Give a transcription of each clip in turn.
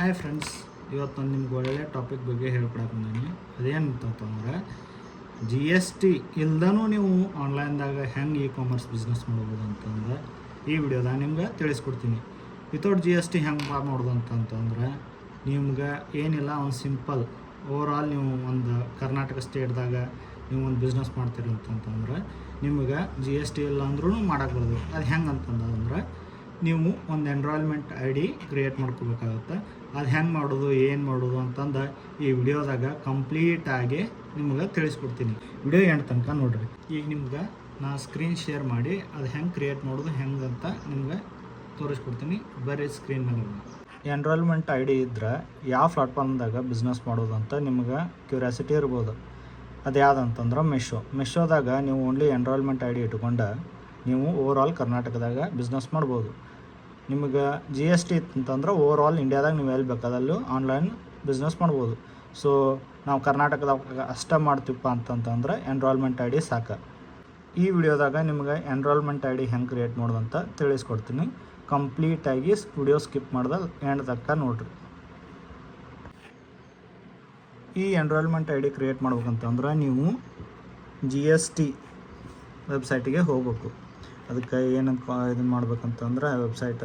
Hi friends, ಇವತ್ತು ನಾನು ನಿಮ್ಗೆ ಒಳ್ಳೆಯ ಟಾಪಿಕ್ ಬಗ್ಗೆ ಹೇಳ್ಕೊಡಕ್ಕೆ ಅದೇನಂತಂದ್ರೆ GST ಇಲ್ದನೂ ನೀವು ಆನ್ಲೈನ್ದಾಗ ಹೆಂಗೆ ಇ-ಕಾಮರ್ಸ್ ಬಿಸ್ನೆಸ್ ಮಾಡ್ಬೋದು ಅಂತಂದ್ರೆ ಈ ವಿಡಿಯೋದಾಗ ನಿಮ್ಗೆ ತಿಳಿಸ್ಕೊಡ್ತೀನಿ. ವಿತೌಟ್ GST ಹೆಂಗೆ ಮಾಡೋದು ಅಂತಂತಂದ್ರೆ ನಿಮ್ಗೆ ಏನಿಲ್ಲ, ಒಂದು ಸಿಂಪಲ್ ಓವರಾಲ್ ನೀವು ಒಂದು ಕರ್ನಾಟಕ ಸ್ಟೇಟ್ದಾಗ ನೀವು ಒಂದು ಬಿಸ್ನೆಸ್ ಮಾಡ್ತೀರಿ ಅಂತಂತಂದ್ರೆ ನಿಮ್ಗೆ GST ಇಲ್ಲ ಅಂದ್ರೂ ಮಾಡೋಕ್ಕೆ ಬರೋದು. ಅದು ಹೆಂಗೆ ಅಂತಂದ್ರೆ ನೀವು ಒಂದು ಎನ್ರಾಲ್ಮೆಂಟ್ ID ಕ್ರಿಯೇಟ್ ಮಾಡ್ಕೋಬೇಕಾಗುತ್ತೆ. ಅದು ಹೆಂಗೆ ಮಾಡೋದು, ಏನು ಮಾಡೋದು ಅಂತಂದು ಈ ವಿಡಿಯೋದಾಗ ಕಂಪ್ಲೀಟಾಗಿ ನಿಮ್ಗೆ ತಿಳಿಸ್ಕೊಡ್ತೀನಿ. ವಿಡಿಯೋ ಎಂಡ್ ತನಕ ನೋಡಿರಿ. ಈಗ ನಿಮ್ಗೆ ನಾ ಸ್ಕ್ರೀನ್ ಶೇರ್ ಮಾಡಿ ಅದು ಹೆಂಗೆ ಕ್ರಿಯೇಟ್ ಮಾಡೋದು ಹೆಂಗೆ ಅಂತ ನಿಮ್ಗೆ ತೋರಿಸ್ಕೊಡ್ತೀನಿ. ಬರೀ ಸ್ಕ್ರೀನ್ ಮೇಲೆ ಎನ್ರೋಲ್ಮೆಂಟ್ ID ಇದ್ದರೆ ಯಾವ ಪ್ಲಾಟ್ಫಾರ್ಮ್ದಾಗ ಬಿಸ್ನೆಸ್ ಮಾಡೋದು ಅಂತ ನಿಮ್ಗೆ ಕ್ಯೂರಿಯಾಸಿಟಿ ಇರ್ಬೋದು. ಅದು ಯಾವುದಂತಂದ್ರೆ ಮೆಶೋದಾಗ ನೀವು ಓನ್ಲಿ ಎನ್ರೋಲ್ಮೆಂಟ್ ID ಇಟ್ಕೊಂಡು ನೀವು ಓವರಾಲ್ ಕರ್ನಾಟಕದಾಗ ಬಿಸ್ನೆಸ್ ಮಾಡ್ಬೋದು. ನಿಮಗೆ GST ಇತ್ತಂತಂದ್ರೆ ಓವರಾಲ್ ಇಂಡಿಯಾದಾಗ ನೀವು ಎಲ್ಲಿ ಬೇಕಾದಲ್ಲೂ ಆನ್ಲೈನ್ ಬಿಸ್ನೆಸ್ ಮಾಡ್ಬೋದು. ಸೊ ನಾವು ಕರ್ನಾಟಕದಾಗ ಅಷ್ಟೇ ಮಾಡ್ತೀವಪ್ಪ ಅಂತಂತಂದ್ರೆ ಎನ್ರೋಲ್ಮೆಂಟ್ ID ಸಾಕು. ಈ ವಿಡಿಯೋದಾಗ ನಿಮ್ಗೆ ಎನ್ರೋಲ್ಮೆಂಟ್ ID ಹೆಂಗೆ ಕ್ರಿಯೇಟ್ ಮಾಡೋದು ಅಂತ ತಿಳಿಸ್ಕೊಡ್ತೀನಿ. ಕಂಪ್ಲೀಟಾಗಿ ವಿಡಿಯೋ ಸ್ಕಿಪ್ ಮಾಡ್ದೆ ಎಂಡ್ ತನಕ ನೋಡಿರಿ. ಈ ಎನ್ರೋಲ್ಮೆಂಟ್ ID ಕ್ರಿಯೇಟ್ ಮಾಡ್ಬೇಕಂತಂದ್ರೆ ನೀವು GST ವೆಬ್ಸೈಟಿಗೆ ಹೋಗ್ಬೇಕು. ಅದಕ್ಕೆ ಏನಂತ ಇದನ್ನು ಮಾಡ್ಬೇಕಂತಂದ್ರೆ ವೆಬ್ಸೈಟ್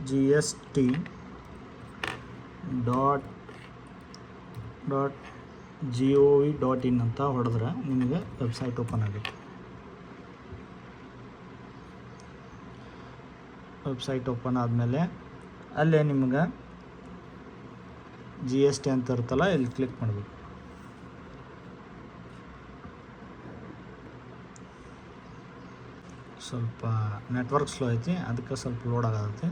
GST.gov.in ಅಂತ ಹೊಡೆದ್ರೆ ನಿಮಗೆ ವೆಬ್ಸೈಟ್ ಓಪನ್ ಆಗುತ್ತೆ. ವೆಬ್ಸೈಟ್ ಓಪನ್ ಆದಮೇಲೆ ಅಲ್ಲೇ ನಿಮ್ಗೆ GST ಅಂತ ಇರುತ್ತಲ್ಲ, ಇಲ್ಲಿ ಕ್ಲಿಕ್ ಮಾಡಬೇಕು. ಸ್ವಲ್ಪ ನೆಟ್ವರ್ಕ್ ಸ್ಲೋ ಐತಿ, ಅದಕ್ಕೆ ಸ್ವಲ್ಪ ಲೋಡ್ ಆಗತ್ತೆ.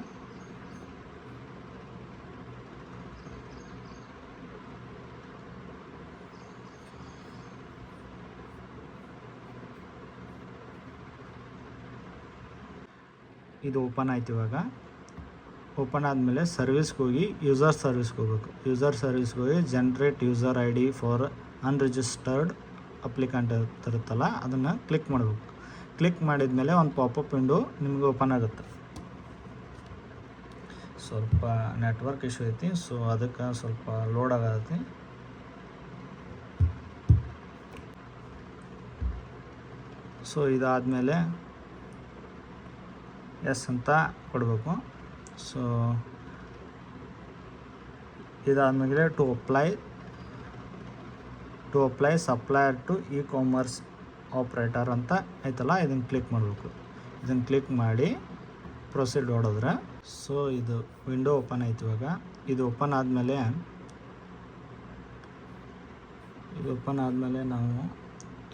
ಇದು ಓಪನ್ ಆಯ್ತು. ಇವಾಗ ಓಪನ್ ಆದಮೇಲೆ ಸರ್ವಿಸ್ಗೆ ಹೋಗಿ ಯೂಸರ್ ಸರ್ವಿಸ್ಗೆ ಹೋಗ್ಬೇಕು. ಯೂಸರ್ ಸರ್ವಿಸ್ಗೆ ಹೋಗಿ generate user ID for unregistered applicant ಇರುತ್ತಲ್ಲ, ಅದನ್ನು ಕ್ಲಿಕ್ ಮಾಡಬೇಕು. ಕ್ಲಿಕ್ ಮಾಡಿದ ಮೇಲೆ ಒಂದು ಪಾಪಪ್ ವಿಂಡೋ ನಿಮಗೆ ಓಪನ್ ಆಗುತ್ತೆ. ಸ್ವಲ್ಪ ನೆಟ್ವರ್ಕ್ ಇಶ್ಯೂ ಐತಿ, ಸೊ ಅದಕ್ಕೆ ಸ್ವಲ್ಪ ಲೋಡ್ ಆಗತ್ತೆ. ಸೊ ಇದಾದಮೇಲೆ ಎಸ್ ಅಂತ ಕೊಡಬೇಕು. ಸೊ ಇದಾದಮೇಲೆ to apply supplier to e-commerce operator ಅಂತ ಐತಲ್ಲ, ಇದನ್ನು ಕ್ಲಿಕ್ ಮಾಡಬೇಕು. ಇದನ್ನು ಕ್ಲಿಕ್ ಮಾಡಿ ಪ್ರೊಸೀಡ್ ಹೊಡೆದ್ರೆ ಸೊ ಇದು ವಿಂಡೋ ಓಪನ್ ಆಯ್ತು. ಇವಾಗ ಇದು ಓಪನ್ ಆದಮೇಲೆ ನಾವು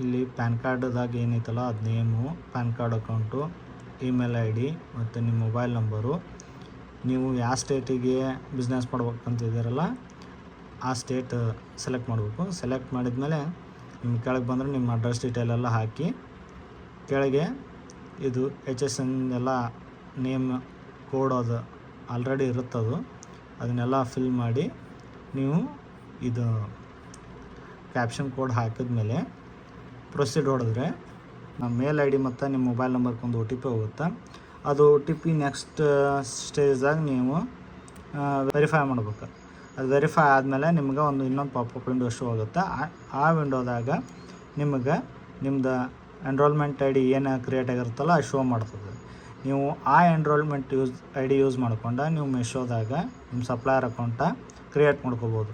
ಇಲ್ಲಿ ಪ್ಯಾನ್ ಕಾರ್ಡ್ದಾಗ ಏನೈತಲ್ಲ ಅದು name, PAN card account, email ID ಮತ್ತು ನಿಮ್ಮ ಮೊಬೈಲ್ ನಂಬರು, ನೀವು ಯಾವ ಸ್ಟೇಟಿಗೆ ಬಿಸ್ನೆಸ್ ಮಾಡ್ಬೇಕಂತಿದ್ದೀರಲ್ಲ ಆ ಸ್ಟೇಟ್ ಸೆಲೆಕ್ಟ್ ಮಾಡಬೇಕು. ಸೆಲೆಕ್ಟ್ ಮಾಡಿದ್ಮೇಲೆ ನಿಮ್ಮ ಕೆಳಗೆ ಬಂದರೆ ನಿಮ್ಮ ಅಡ್ರೆಸ್ ಡೀಟೇಲೆಲ್ಲ ಹಾಕಿ, ಕೆಳಗೆ ಇದು HSN ಎಲ್ಲ ನೇಮ್ ಕೋಡ್ ಅದು ಆಲ್ರೆಡಿ ಇರುತ್ತದು, ಅದನ್ನೆಲ್ಲ ಫಿಲ್ ಮಾಡಿ ನೀವು ಇದು ಕ್ಯಾಪ್ಷನ್ ಕೋಡ್ ಹಾಕಿದ್ಮೇಲೆ ಪ್ರೊಸೀಡ್ ಹೊಡೆದ್ರೆ ನಮ್ಮ ಮೇಲ್ ID ಮತ್ತು ನಿಮ್ಮ ಮೊಬೈಲ್ ನಂಬರ್ಗೊಂದು OTP ಹೋಗುತ್ತೆ. ಅದು OTP ನೆಕ್ಸ್ಟ್ ಸ್ಟೇಜ್ದಾಗ ನೀವು ವೆರಿಫೈ ಮಾಡ್ಬೇಕು. ಅದು ವೆರಿಫೈ ಆದಮೇಲೆ ನಿಮ್ಗೆ ಇನ್ನೊಂದು ಪಾಪಪ್ ವಿಂಡೋ ಶೋ ಆಗುತ್ತೆ. ಆ ವಿಂಡೋದಾಗ ನಿಮ್ಗೆ ನಿಮ್ಮದು ಎನ್ರೋಲ್ಮೆಂಟ್ ID ಏನು ಕ್ರಿಯೇಟ್ ಆಗಿರುತ್ತಲ್ಲ ಅದು ಶೋ ಮಾಡ್ತದೆ. ನೀವು ಆ ಎನ್ರೋಲ್ಮೆಂಟ್ ID ಯೂಸ್ ಮಾಡ್ಕೊಂಡು ನೀವು ಮೆಶೋದಾಗ ನಿಮ್ಮ ಸಪ್ಲೈಯರ್ ಅಕೌಂಟ ಕ್ರಿಯೇಟ್ ಮಾಡ್ಕೋಬೋದು.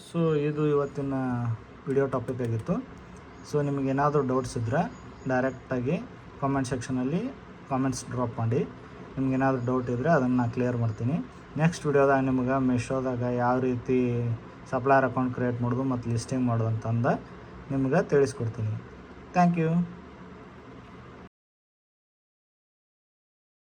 ಸೊ ಇದು ಇವತ್ತಿನ ವಿಡಿಯೋ ಟಾಪಿಕ್ ಆಗಿತ್ತು. ಸೊ ನಿಮಗೇನಾದರೂ ಡೌಟ್ಸ್ ಇದ್ದರೆ ಡೈರೆಕ್ಟಾಗಿ ಕಾಮೆಂಟ್ ಸೆಕ್ಷನಲ್ಲಿ ಕಾಮೆಂಟ್ಸ್ ಡ್ರಾಪ್ ಮಾಡಿ. ನಿಮ್ಗೇನಾದರೂ ಡೌಟ್ ಇದ್ದರೆ ಅದನ್ನು ಕ್ಲಿಯರ್ ಮಾಡ್ತೀನಿ. ನೆಕ್ಸ್ಟ್ ವಿಡಿಯೋದಾಗ ನಿಮ್ಗೆ ಮೆಶೋದಾಗ ಯಾವ ರೀತಿ ಸಪ್ಲೈಯರ್ ಅಕೌಂಟ್ ಕ್ರಿಯೇಟ್ ಮಾಡೋದು ಮತ್ತು ಲಿಸ್ಟಿಂಗ್ ಮಾಡೋದು ಅಂತಂದು ನಿಮ್ಗೆ ತಿಳಿಸ್ಕೊಡ್ತೀನಿ. Thank you.